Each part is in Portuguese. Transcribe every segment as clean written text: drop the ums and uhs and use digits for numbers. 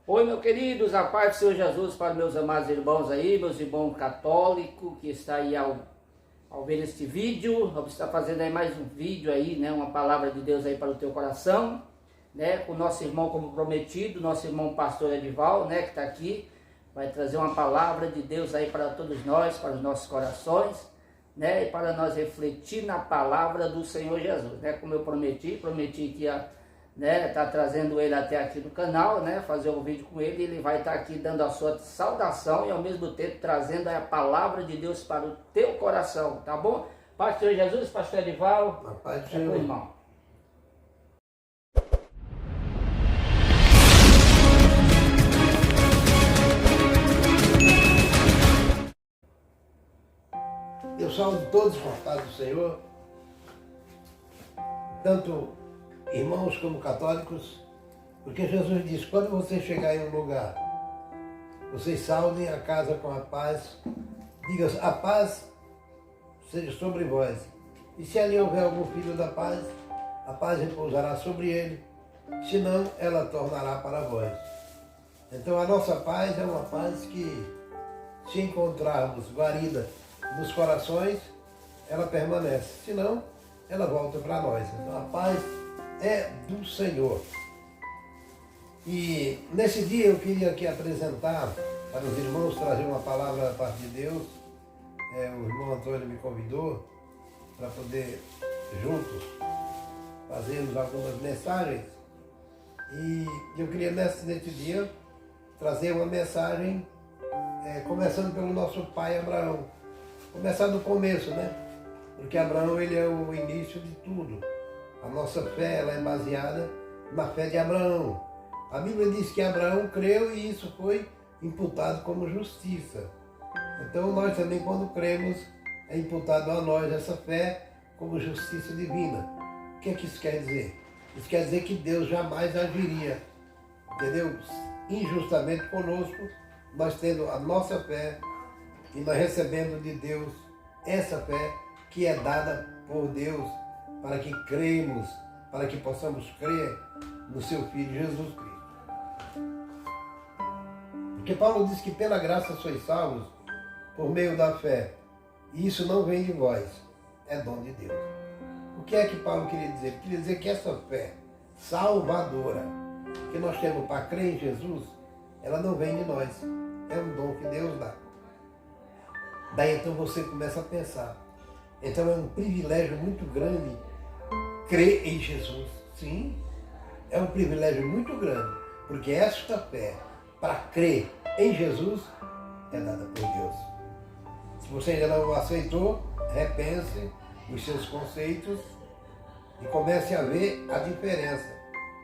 Oi, meus queridos, a paz do Senhor Jesus para meus amados irmãos aí, meus irmãos católicos que está aí ao ver este vídeo. Vamos estar fazendo aí mais um vídeo aí, né, uma palavra de Deus aí para o teu coração, né, com o nosso irmão como prometido, nosso irmão pastor Edival, né, que está aqui, vai trazer uma palavra de Deus aí para todos nós, para os nossos corações, né, e para nós refletir na palavra do Senhor Jesus, né, como eu prometi que ia, né, tá trazendo ele até aqui no canal, né, fazer um vídeo com ele. Ele vai estar aqui dando a sua saudação e ao mesmo tempo trazendo a palavra de Deus para o teu coração, tá bom? Pastor Jesus, pastor Edival, A paz do é Senhor. teu irmão. Eu saúdo todos com a paz do Senhor, tanto irmãos como católicos, porque Jesus disse: quando você chegar em um lugar, vocês saudem a casa com a paz, diga: a paz seja sobre vós. E se ali houver algum filho da paz, a paz repousará sobre ele, senão ela tornará para vós. Então a nossa paz é uma paz que, se encontrarmos guarida nos corações, ela permanece, senão ela volta para nós. Então a paz é do Senhor. E nesse dia eu queria aqui apresentar para os irmãos, trazer uma palavra da parte de Deus. O irmão Antônio me convidou para poder juntos fazermos algumas mensagens. E eu queria nesse dia trazer uma mensagem começando pelo nosso pai Abraão. Começar do começo, né? Porque Abraão, ele é o início de tudo. A nossa fé, ela é baseada na fé de Abraão. A Bíblia diz que Abraão creu e isso foi imputado como justiça. Então nós também, quando cremos, é imputado a nós essa fé como justiça divina. O que é que isso quer dizer? Isso quer dizer que Deus jamais agiria, entendeu? Injustamente conosco, nós tendo a nossa fé e nós recebendo de Deus essa fé que é dada por Deus para que cremos, para que possamos crer no seu Filho Jesus Cristo. Porque Paulo diz que pela graça sois salvos por meio da fé, e isso não vem de vós, é dom de Deus. O que é que Paulo queria dizer? Ele queria dizer que essa fé salvadora que nós temos para crer em Jesus, ela não vem de nós, é um dom que Deus dá. Daí então você começa a pensar, então é um privilégio muito grande crer em Jesus. Sim, é um privilégio muito grande, porque esta fé para crer em Jesus é dada por Deus. Se você ainda não aceitou, repense os seus conceitos e comece a ver a diferença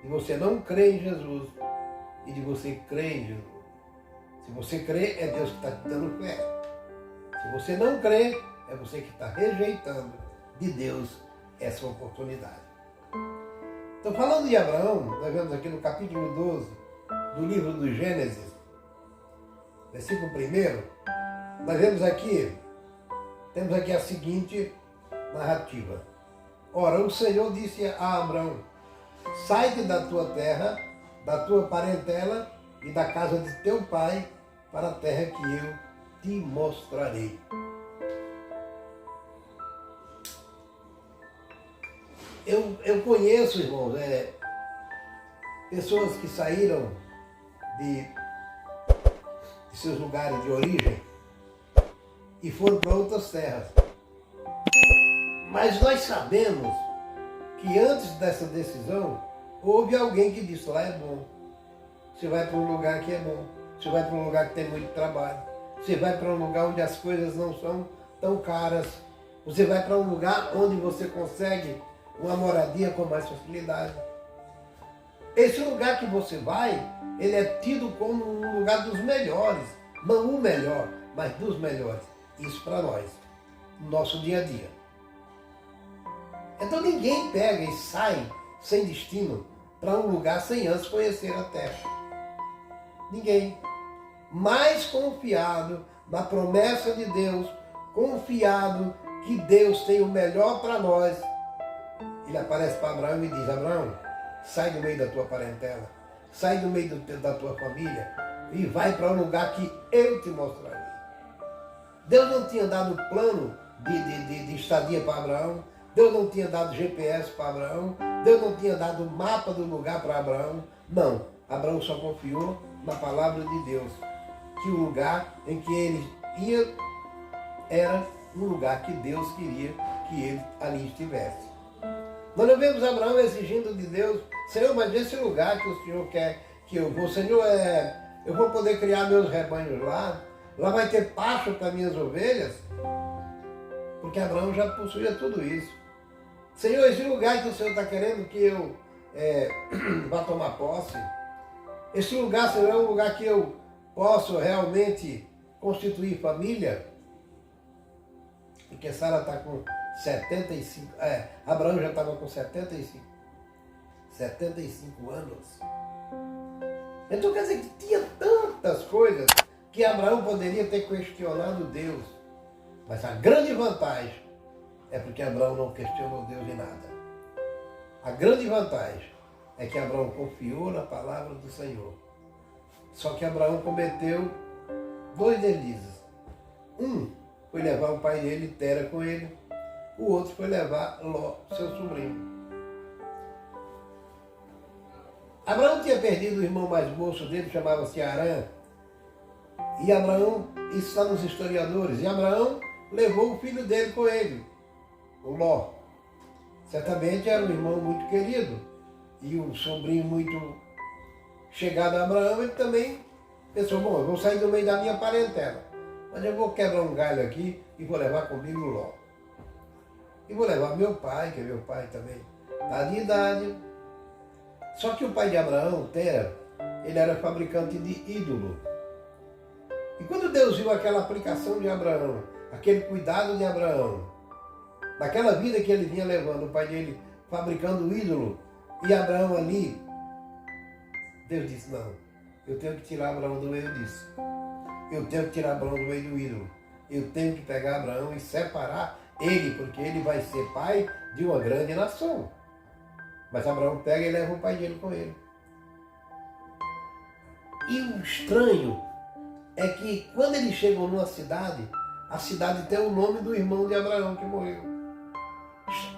de você não crer em Jesus e de você crer em Jesus. Se você crê, é Deus que está te dando fé. Se você não crê, é você que está rejeitando de Deus essa oportunidade. Então, falando de Abraão, nós vemos aqui no capítulo 12 do livro do Gênesis, versículo 1, nós vemos aqui, temos aqui a seguinte narrativa. Ora, o Senhor disse a Abraão: sai-te da tua terra, da tua parentela e da casa de teu pai, para a terra que eu te mostrarei. Eu conheço, irmãos, pessoas que saíram de seus lugares de origem e foram para outras terras. Mas nós sabemos que antes dessa decisão, houve alguém que disse: lá é bom. Você vai para um lugar que é bom. Você vai para um lugar que tem muito trabalho. Você vai para um lugar onde as coisas não são tão caras. Você vai para um lugar onde você consegue uma moradia com mais facilidade. Esse lugar que você vai, ele é tido como um lugar dos melhores. Não o melhor, mas dos melhores. Isso para nós, no nosso dia a dia. Então ninguém pega e sai sem destino para um lugar sem antes conhecer a terra. Ninguém. Mais confiado na promessa de Deus, confiado que Deus tem o melhor para nós, ele aparece para Abraão e diz: Abraão, sai do meio da tua parentela, sai do meio da tua família e vai para um lugar que eu te mostrarei. Deus não tinha dado plano de estadia para Abraão, Deus não tinha dado GPS para Abraão, Deus não tinha dado mapa do lugar para Abraão. Não, Abraão só confiou na palavra de Deus, que o lugar em que ele ia era um lugar que Deus queria que ele ali estivesse. Nós não vemos Abraão exigindo de Deus: Senhor, mas esse lugar que o Senhor quer que eu vou, Senhor, eu vou poder criar meus rebanhos lá vai ter pasto para minhas ovelhas, porque Abraão já possuía tudo isso. Senhor, esse lugar que o Senhor está querendo que eu vá tomar posse, esse lugar, Senhor, é um lugar que eu posso realmente constituir família, porque Sara está com 75, Abraão já estava com 75 anos. Então quer dizer que tinha tantas coisas que Abraão poderia ter questionado Deus. Mas a grande vantagem é porque Abraão não questionou Deus em nada. A grande vantagem é que Abraão confiou na palavra do Senhor. Só que Abraão cometeu 2 deslizes. Um foi levar o pai dele, Tera, com ele. O outro foi levar Ló, seu sobrinho. Abraão tinha perdido o irmão mais moço dele, chamava-se Arã. E Abraão, isso está nos historiadores, e Abraão levou o filho dele com ele, o Ló. Certamente era um irmão muito querido, e um sobrinho muito chegado a Abraão. Ele também pensou: bom, eu vou sair do meio da minha parentela, mas eu vou quebrar um galho aqui e vou levar comigo o Ló. E vou levar meu pai, que é meu pai também, está de idade. Só que o pai de Abraão, Tera, ele era fabricante de ídolo. E quando Deus viu aquela aplicação de Abraão, aquele cuidado de Abraão, daquela vida que ele vinha levando, o pai dele fabricando ídolo, e Abraão ali, Deus disse: não, eu tenho que tirar Abraão do meio disso. Eu tenho que tirar Abraão do meio do ídolo. Eu tenho que pegar Abraão e separar ele, porque ele vai ser pai de uma grande nação. Mas Abraão pega e leva o pai dele com ele. E o estranho é que quando eles chegam numa cidade, a cidade tem o nome do irmão de Abraão que morreu,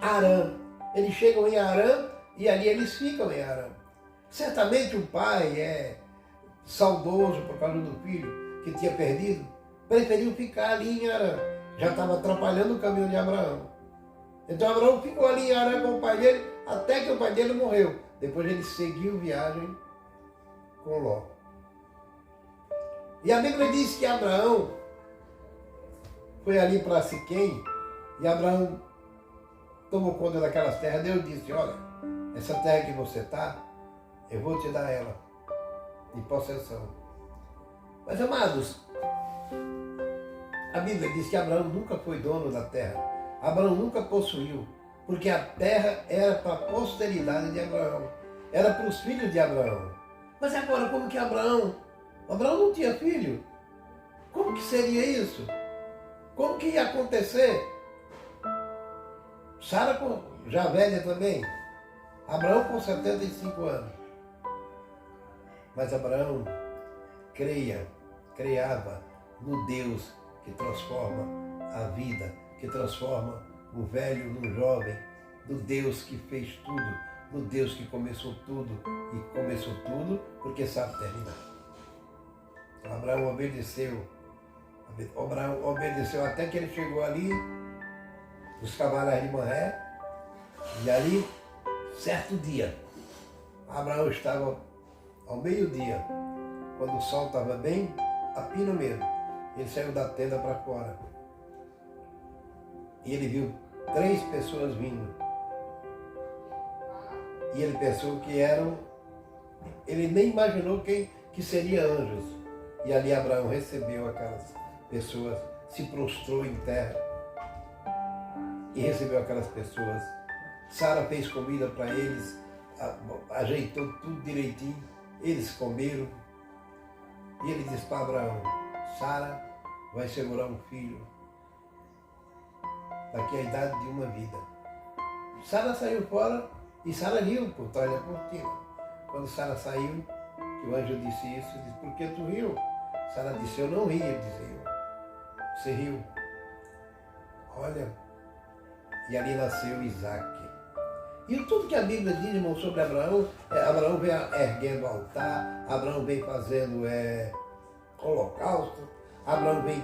Arã. Eles chegam em Arã e ali eles ficam em Arã. Certamente o pai é saudoso por causa do filho que tinha perdido, preferiu ficar ali em Arã. Já estava atrapalhando o caminho de Abraão. Então Abraão ficou ali em Arã com o pai dele até que o pai dele morreu. Depois ele seguiu viagem com Ló. E a Bíblia diz que Abraão foi ali para Siquém e Abraão tomou conta daquelas terras. Deus disse: olha, essa terra que você está, eu vou te dar ela em possessão. Mas, amados, a Bíblia diz que Abraão nunca foi dono da terra. Abraão nunca possuiu, porque a terra era para a posteridade de Abraão, era para os filhos de Abraão. Mas agora, como que Abraão não tinha filho? Como que seria isso? Como que ia acontecer? Sara já velha também, Abraão com 75 anos. Mas Abraão creava no Deus que transforma a vida, que transforma o velho no jovem, no Deus que fez tudo, no Deus que começou tudo, e começou tudo porque sabe terminar. Então Abraão obedeceu até que ele chegou ali, os cavalos de Manré, e ali, certo dia, Abraão estava ao meio-dia, quando o sol estava bem a pino mesmo. Ele saiu da tenda para fora. E ele viu 3 pessoas vindo. E ele pensou que eram... Ele nem imaginou que seriam anjos. E ali Abraão recebeu aquelas pessoas, se prostrou em terra e recebeu aquelas pessoas. Sara fez comida para eles, ajeitou tudo direitinho. Eles comeram. E ele disse para Abraão: Sara vai segurar um filho daqui à idade de uma vida. Sara saiu fora e Sara riu por trás da cortina. Quando Sara saiu, que o anjo disse isso, e disse, por que tu riu? Sara disse, eu não ri, ele disse, você riu. Olha, e ali nasceu Isaac. E tudo que a Bíblia diz, irmão, sobre Abraão, Abraão vem erguendo altar, Abraão vem fazendo holocausto, Abraão vem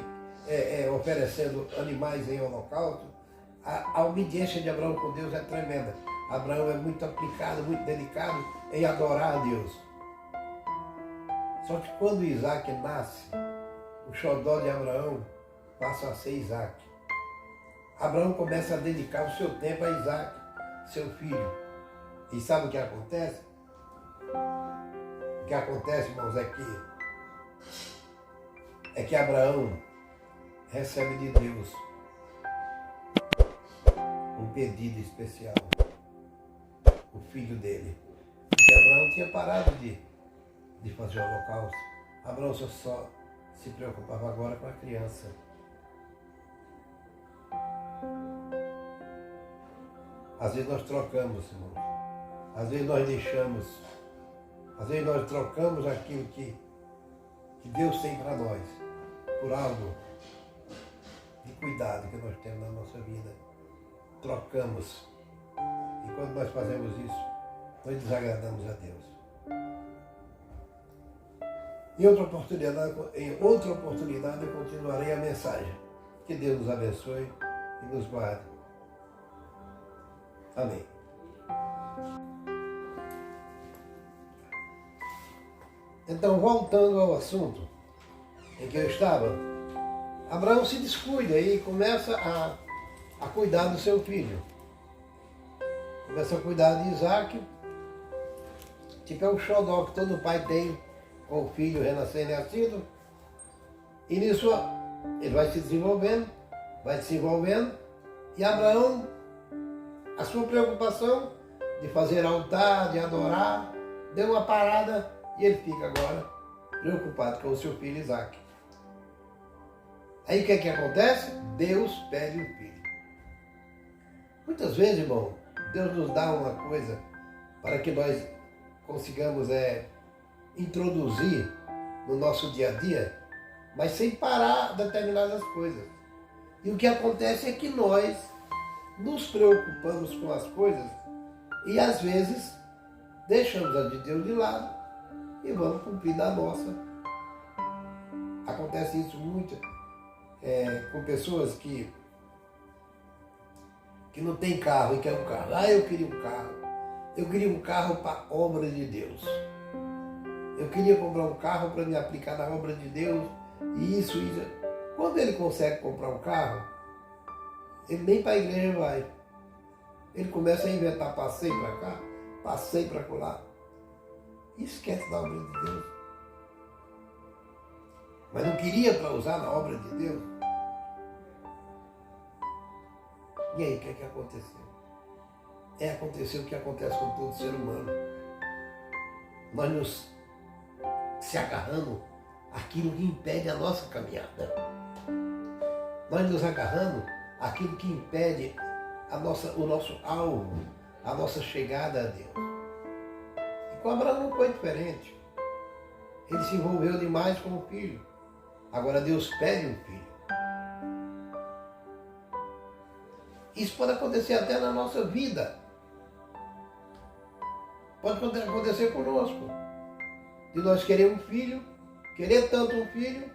oferecendo animais em holocausto. A obediência de Abraão com Deus é tremenda. Abraão é muito aplicado, muito delicado em adorar a Deus. Só que quando Isaac nasce, o xodó de Abraão passa a ser Isaac. Abraão começa a dedicar o seu tempo a Isaac, seu filho. E sabe o que acontece? O que acontece, irmãos, é que Abraão recebe de Deus um pedido especial. O filho dele. Porque Abraão tinha parado de fazer o holocausto. Abraão só se preocupava agora com a criança. Às vezes nós trocamos, irmão. Às vezes nós deixamos. Às vezes nós trocamos aquilo que Deus tem para nós por algo de cuidado que nós temos na nossa vida. Trocamos. E quando nós fazemos isso, nós desagradamos a Deus. Em outra oportunidade eu continuarei a mensagem. Que Deus nos abençoe e nos guarde. Amém. Então, voltando ao assunto em que eu estava, Abraão se descuida e começa a cuidar do seu filho. Começa a cuidar de Isaac, tipo é o xodó que todo pai tem com o filho recém-nascido. E nisso ele vai se desenvolvendo, e Abraão, a sua preocupação de fazer altar, de adorar, deu uma parada e ele fica agora preocupado com o seu filho Isaac. Aí o que é que acontece? Deus pede o filho. Muitas vezes, irmão, Deus nos dá uma coisa para que nós consigamos introduzir no nosso dia a dia, mas sem parar determinadas coisas. E o que acontece é que nós nos preocupamos com as coisas e às vezes deixamos a de Deus de lado e vamos cumprir da nossa. Acontece isso muito com pessoas que não tem carro e quer um carro. Eu queria um carro. Eu queria um carro para a obra de Deus. Eu queria comprar um carro para me aplicar na obra de Deus. E isso. Quando ele consegue comprar um carro, ele nem para a igreja vai. Ele começa a inventar passeio para cá, passeio para lá. E esquece da obra de Deus. Mas não queria para usar na obra de Deus. E aí, o que é que aconteceu? Aconteceu o que acontece com todo ser humano. Nós nos se agarramos àquilo que impede a nossa caminhada. Nós nos agarramos àquilo que impede o nosso alvo, a nossa chegada a Deus. E com Abraão não foi diferente. Ele se envolveu demais com o filho. Agora Deus pede um filho. Isso pode acontecer até na nossa vida. Pode acontecer conosco. De nós querer um filho, querer tanto um filho,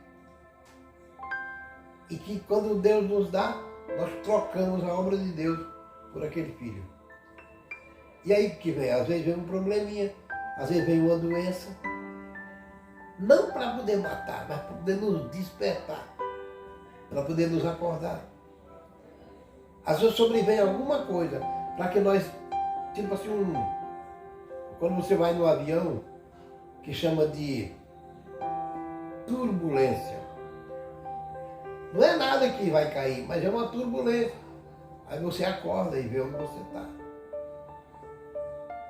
e que quando Deus nos dá, nós trocamos a obra de Deus por aquele filho. E aí que vem? Às vezes vem um probleminha, às vezes vem uma doença. Não para poder matar, mas para poder nos despertar, para poder nos acordar. Às vezes sobrevém alguma coisa para que nós, tipo assim, quando você vai no avião, que chama de turbulência. Não é nada que vai cair, mas é uma turbulência. Aí você acorda e vê onde você está.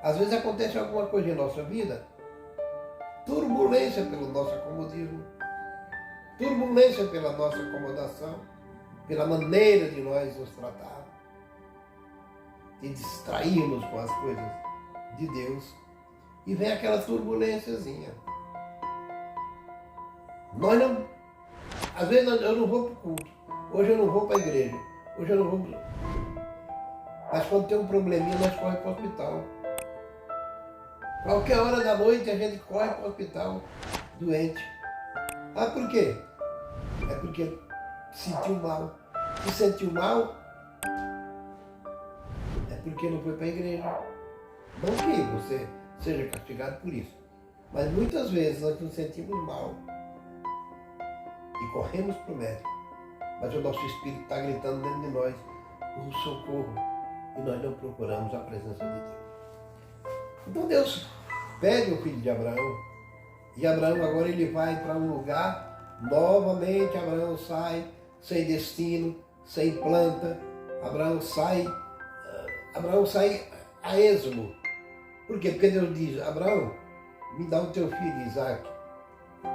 Às vezes acontece alguma coisa em nossa vida, turbulência pelo nosso acomodismo, turbulência pela nossa acomodação, pela maneira de nós nos tratar, de distrairmos com as coisas de Deus, e vem aquela turbulênciazinha. Nós não, às vezes eu não vou para o culto, hoje eu não vou para a igreja, hoje eu não vou. Mas quando tem um probleminha, nós corremos para o hospital. Qualquer hora da noite a gente corre para o hospital doente. Ah, por quê? É porque sentiu mal. Se sentiu mal, é porque não foi para a igreja. Não que você seja castigado por isso. Mas muitas vezes nós nos sentimos mal e corremos para o médico. Mas o nosso espírito está gritando dentro de nós por socorro. E nós não procuramos a presença de Deus. Então Deus pede o filho de Abraão. E Abraão agora ele vai para um lugar. Novamente Abraão sai sem destino, sem planta. Abraão sai a esmo. Por quê? Porque Deus diz, Abraão, me dá o teu filho Isaac.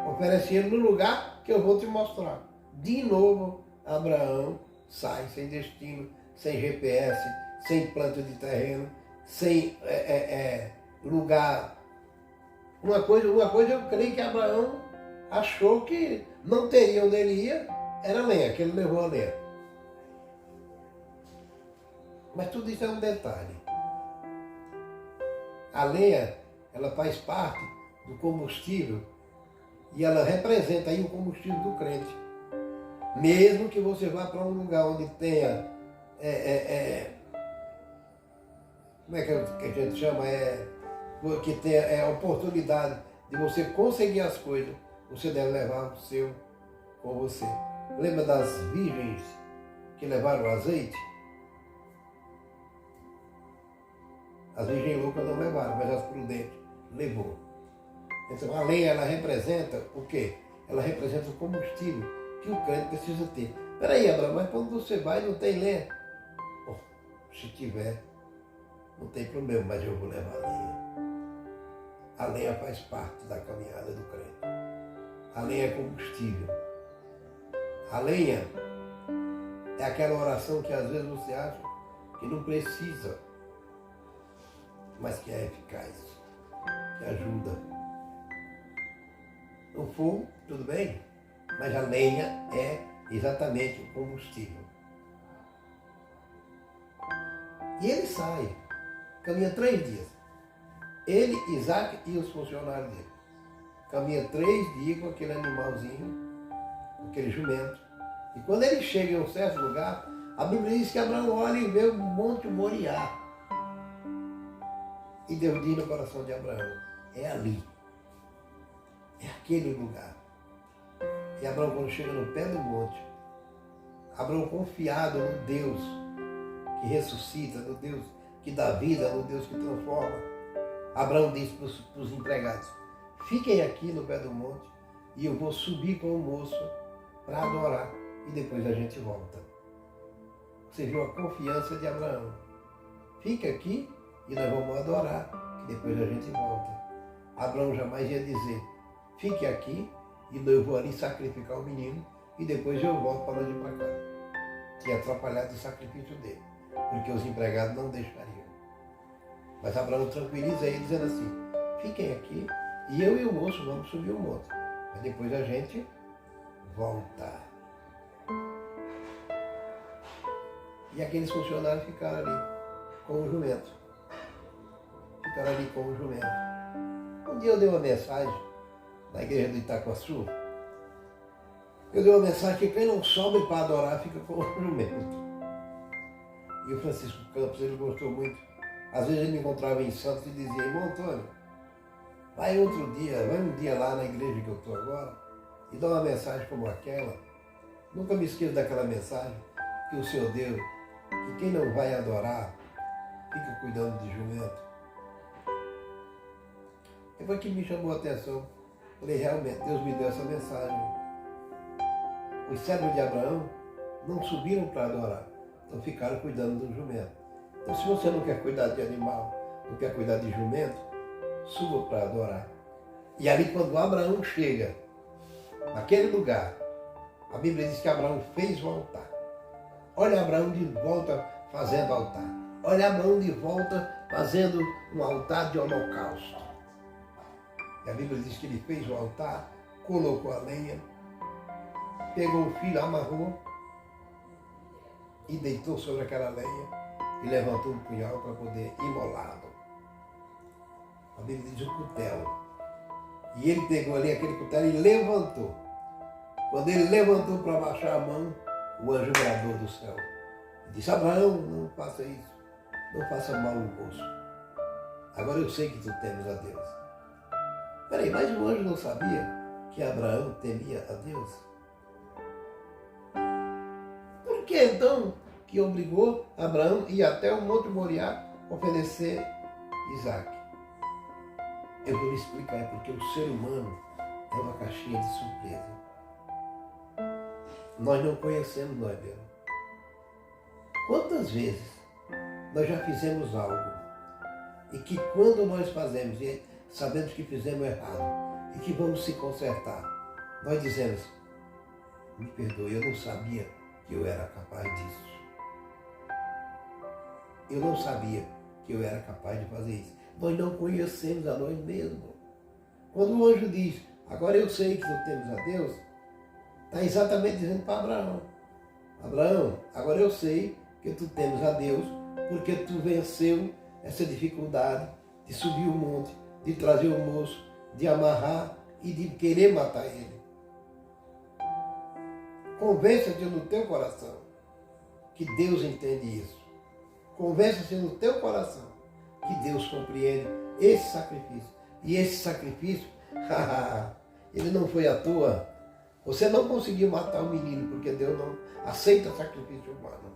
Oferece ele no lugar que eu vou te mostrar. De novo, Abraão sai sem destino, sem GPS, sem planta de terreno, sem lugar. Uma coisa eu creio que Abraão achou que não teria onde ele ia, era lenha, que ele levou a lenha. Mas tudo isso é um detalhe. A lenha, ela faz parte do combustível e ela representa aí o combustível do crente. Mesmo que você vá para um lugar onde tenha, como é que a gente chama? Que tenha a oportunidade de você conseguir as coisas, você deve levar o seu com você. Lembra das virgens que levaram o azeite? As virgens loucas não levaram, mas as prudentes levou. Então a lenha, ela representa o quê? Ela representa o combustível que o crente precisa ter. Peraí, Abraão, mas quando você vai não tem lenha? Bom, se tiver, não tem problema, mas eu vou levar a lenha. A lenha faz parte da caminhada do crente. A lenha é combustível. A lenha é aquela oração que às vezes você acha que não precisa, mas que é eficaz, que ajuda. O fogo, tudo bem, mas a lenha é exatamente o combustível. E ele sai, caminha 3 dias. Ele, Isaac e os funcionários dele. Caminha 3 dias com aquele animalzinho, com aquele jumento. E quando ele chega em um certo lugar, a Bíblia diz que Abraão olha e vê o Monte Moriá. E Deus diz no coração de Abraão, é ali. É aquele lugar. E Abraão, quando chega no pé do monte, Abraão confiado no Deus que ressuscita, no Deus que dá vida, no Deus que transforma, Abraão disse para os empregados, fiquem aqui no pé do monte e eu vou subir com o moço para adorar e depois a gente volta. Você viu a confiança de Abraão. Fica aqui e nós vamos adorar, que depois a gente volta. Abraão jamais ia dizer, fique aqui e eu vou ali sacrificar o menino e depois eu volto para nós ir para casa. Tinha atrapalhado o sacrifício dele, porque os empregados não deixariam. Mas Abraão tranquiliza ele dizendo assim, fiquem aqui e eu e o moço vamos subir o monte. Mas depois a gente volta. E aqueles funcionários ficaram ali com o jumento. Ficaram ali com o jumento. Um dia eu dei uma mensagem na igreja do Itaquaçu. Eu dei uma mensagem que quem não sobe para adorar fica com o jumento. E o Francisco Campos, ele gostou muito. Às vezes ele me encontrava em Santos e dizia, irmão Antônio, vai outro dia, vai um dia lá na igreja que eu estou agora e dá uma mensagem como aquela. Nunca me esqueço daquela mensagem que o Senhor deu, que quem não vai adorar fica cuidando de jumento. E foi que me chamou a atenção. Falei, realmente, Deus me deu essa mensagem. Os servos de Abraão não subiram para adorar, então ficaram cuidando do jumento. Então, se você não quer cuidar de animal, não quer cuidar de jumento, suba para adorar. E ali, quando Abraão chega naquele lugar, a Bíblia diz que Abraão fez o altar. Olha Abraão de volta fazendo altar. Olha Abraão de volta fazendo um altar de holocausto. E a Bíblia diz que ele fez o altar colocou a lenha, pegou o filho, amarrou e deitou sobre aquela lenha e levantou um punhal para poder imolá-lo. A Bíblia diz o cutelo. E ele pegou ali aquele cutelo e levantou. Quando ele levantou para baixar a mão, o anjo bradou do céu. E disse: Abraão, não faça isso. Não faça mal ao moço. Agora eu sei que tu temes a Deus. Peraí, mas o anjo não sabia que Abraão temia a Deus? Por que então que obrigou Abraão a ir até o Monte Moriá oferecer Isaac? Eu vou lhe explicar, é porque o ser humano é uma caixinha de surpresa. Nós não conhecemos nós mesmos. Quantas vezes nós já fizemos algo e que quando nós fazemos e sabemos que fizemos errado e que vamos se consertar, nós dizemos: me perdoe, eu não sabia que eu era capaz disso. Eu não sabia que eu era capaz de fazer isso. Nós não conhecemos a nós mesmos. Quando o anjo diz: agora eu sei que tu temes a Deus, está exatamente dizendo para Abraão: Abraão, agora eu sei que tu temes a Deus, porque tu venceu essa dificuldade de subir o monte, de trazer o moço, de amarrar e de querer matar ele. Convença-te no teu coração que Deus entende isso. Convença-te no teu coração que Deus compreende esse sacrifício. E esse sacrifício, ele não foi à toa. Você não conseguiu matar o menino, porque Deus não aceita sacrifício humano.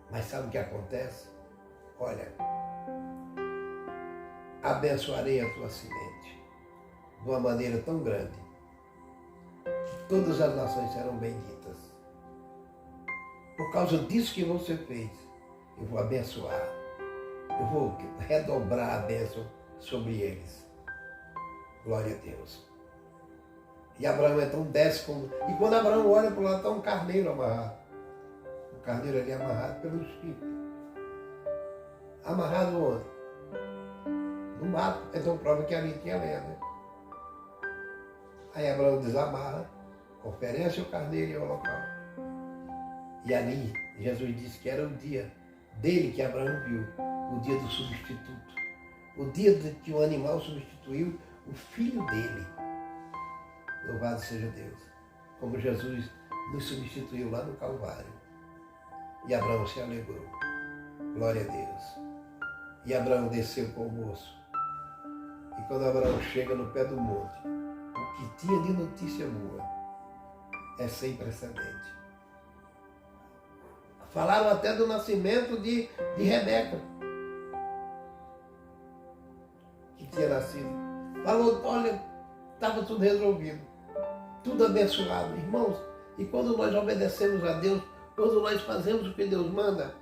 Mas sabe o que acontece? Olha, abençoarei a tua semente de uma maneira tão grande que todas as nações serão benditas. Por causa disso que você fez, eu vou abençoar. Eu vou redobrar a bênção sobre eles. Glória a Deus. E Abraão então desce como... E quando Abraão olha para o lado, está um carneiro amarrado. O carneiro ali amarrado pelos chifres. Amarrado onde? No mato. Então prova que ali tinha lenha, né? Aí Abraão desamarra, oferece o carneiro e o local. E ali Jesus disse que era o dia dele que Abraão viu, o dia do substituto. O dia que o animal substituiu o filho dele. Louvado seja Deus. Como Jesus nos substituiu lá no Calvário. E Abraão se alegrou. Glória a Deus. E Abraão desceu com o moço. E quando Abraão chega no pé do monte, o que tinha de notícia boa é sem precedente. Falaram até do nascimento de Rebeca, que tinha nascido. Falou: olha, estava tudo resolvido, tudo abençoado. Irmãos, e quando nós obedecemos a Deus, quando nós fazemos o que Deus manda,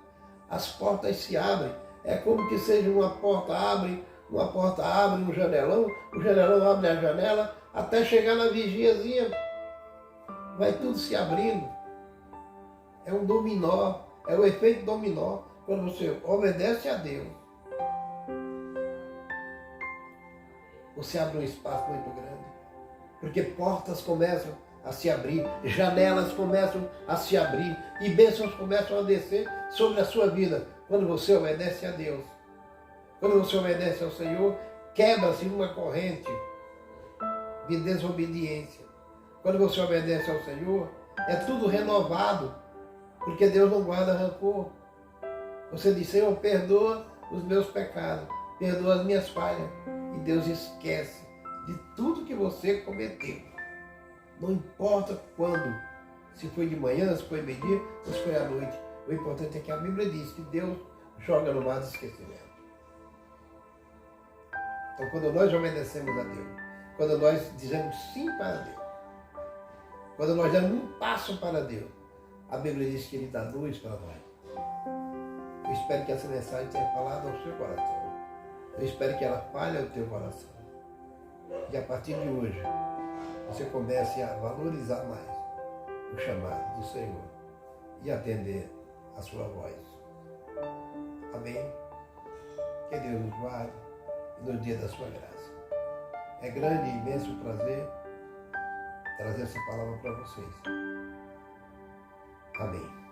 as portas se abrem. É como que seja uma porta abre, um janelão, o janelão abre a janela, até chegar na vigiazinha, vai tudo se abrindo. É um dominó, é o efeito dominó, quando você obedece a Deus. Você abre um espaço muito grande, porque portas começam a se abrir, janelas começam a se abrir e bênçãos começam a descer sobre a sua vida. Quando você obedece a Deus, quando você obedece ao Senhor, quebra-se uma corrente de desobediência. Quando você obedece ao Senhor, é tudo renovado, porque Deus não guarda rancor. Você diz: Senhor, perdoa os meus pecados, perdoa as minhas falhas. E Deus esquece de tudo que você cometeu. Não importa quando, se foi de manhã, se foi meio-dia, ou se foi à noite. O importante é que a Bíblia diz que Deus joga no mar de esquecimento. Então, quando nós obedecemos a Deus, quando nós dizemos sim para Deus, quando nós damos um passo para Deus, a Bíblia diz que Ele dá luz para nós. Eu espero que essa mensagem tenha falado ao seu coração. Eu espero que ela fale ao teu coração. E a partir de hoje, você comece a valorizar mais o chamado do Senhor e atender a sua voz. Amém? Que Deus nos guarde no dia da sua graça. É grande e imenso prazer trazer essa palavra para vocês. Amém.